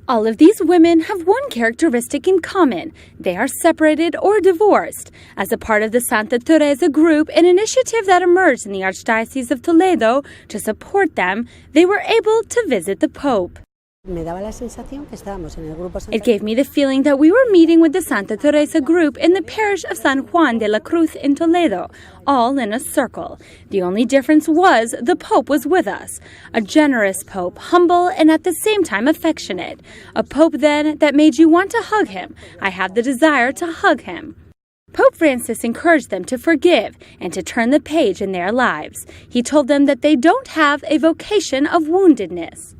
All of these women have one characteristic in common. They are separated or divorced. As a part of the Santa Teresa group, an initiative that emerged in the Archdiocese of Toledo to support them, they were able to visit the Pope. It gave me the feeling that we were meeting with the Santa Teresa group in the parish of San Juan de la Cruz in Toledo, all in a circle. The only difference was the Pope was with us. A generous Pope, humble and at the same time affectionate. A Pope then that made you want to hug him. I had the desire to hug him. Pope Francis encouraged them to forgive and to turn the page in their lives. He told them that they don't have a vocation of woundedness.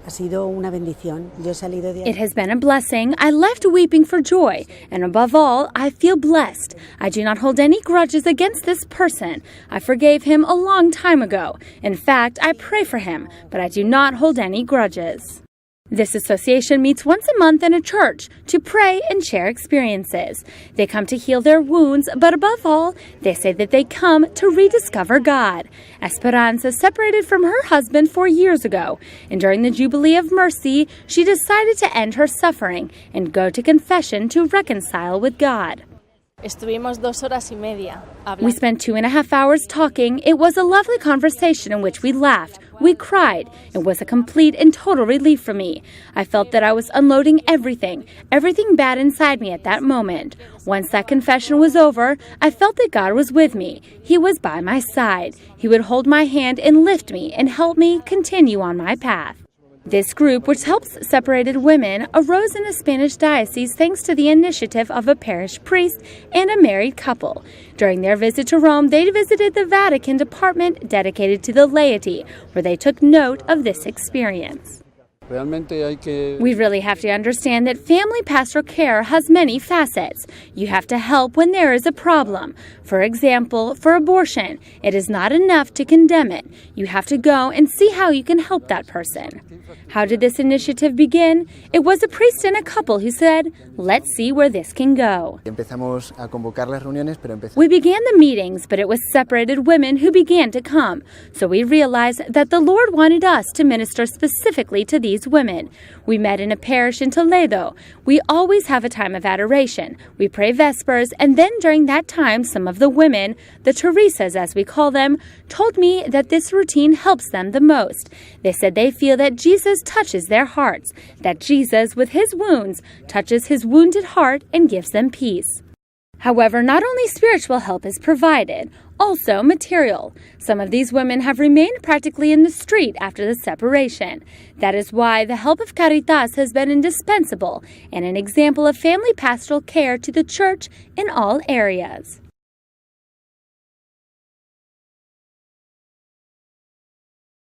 It has been a blessing. I left weeping for joy, and above all, I feel blessed. I do not hold any grudges against this person. I forgave him a long time ago. In fact, I pray for him, but I do not hold any grudges. This association meets once a month in a church to pray and share experiences. They come to heal their wounds, but above all, they say that they come to rediscover God. Esperanza separated from her husband 4 years ago, and during the Jubilee of Mercy, she decided to end her suffering and go to confession to reconcile with God. We spent 2.5 hours talking. It was a lovely conversation in which we laughed. We cried. It was a complete and total relief for me. I felt that I was unloading everything bad inside me at that moment. Once that confession was over, I felt that God was with me. He was by my side. He would hold my hand and lift me and help me continue on my path. This group, which helps separated women, arose in a Spanish diocese thanks to the initiative of a parish priest and a married couple. During their visit to Rome, they visited the Vatican department dedicated to the laity, where they took note of this experience. We really have to understand that family pastoral care has many facets. You have to help when there is a problem. For example, for abortion, it is not enough to condemn it. You have to go and see how you can help that person. How did this initiative begin? It was a priest and a couple who said, let's see where this can go. We began the meetings, but it was separated women who began to come. So we realized that the Lord wanted us to minister specifically to these women. We met in a parish in Toledo. We always have a time of adoration. We pray Vespers, and then during that time, some of the women, the Teresas as we call them, told me that this routine helps them the most. They said they feel that Jesus touches their hearts, that Jesus, with his wounds, touches his wounded heart and gives them peace. However, not only spiritual help is provided, also material. Some of these women have remained practically in the street after the separation. That is why the help of Caritas has been indispensable and an example of family pastoral care to the church in all areas.